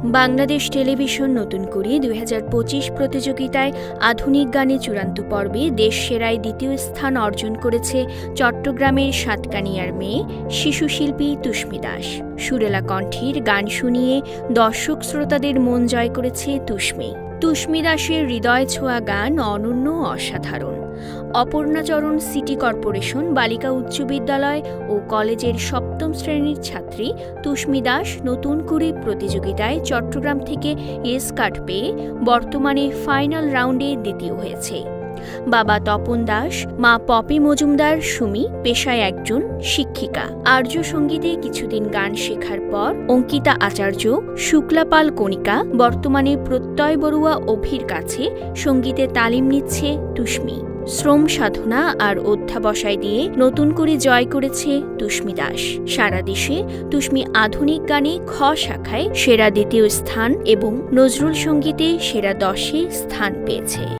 Bangladesh television নতুন করে ২০২৫ প্রতিযোগিতায় আধুনিক গানে চূড়ান্ত পর্বে দেশ সেরায় দ্বিতীয় স্থান অর্জন করেছে চট্টগ্রামের সাতকানিয়ার মেয়ে শিশুশিল্পী তুষ্মি দাস। সুরেলা কণ্ঠের গান শুনিয়ে দর্শক শ্রোতাদের মন জয় করেছে তুষ্মি। তুষ্মি দাসের হৃদয় ছোঁয়া গান অনন্য অসাধারণ। অপর্ণাচরণ সিটি কর্পোরেশন বালিকা উচ্চ বিদ্যালয় ও কলেজের সপ্তম শ্রেণীর ছাত্রী তুষ্মি দাস নতুন করে প্রতিযোগিতায় চট্টগ্রাম থেকে এস কার্ড পেয়ে বর্তমানে ফাইনাল রাউন্ডে দ্বিতীয় হয়েছে। বাবা তপন দাস, মা পপি মজুমদার সুমি পেশায় একজন শিক্ষিকা। আর্য সঙ্গীতে কিছুদিন গান শেখার পর অঙ্কিতা আচার্য, শুক্লাপাল কণিকা, বর্তমানে প্রত্যয় বড়ুয়া অভির কাছে সঙ্গীতে তালিম নিচ্ছে তুষ্মি। শ্রম সাধনা আর অধ্যাবসায় দিয়ে নতুন করে জয় করেছে তুষ্মি দাস। সারা দেশে তুষ্মি আধুনিক গানে খ শাখায় সেরা দ্বিতীয় স্থান এবং নজরুল সঙ্গীতে সেরা 10-এ স্থান পেয়েছে।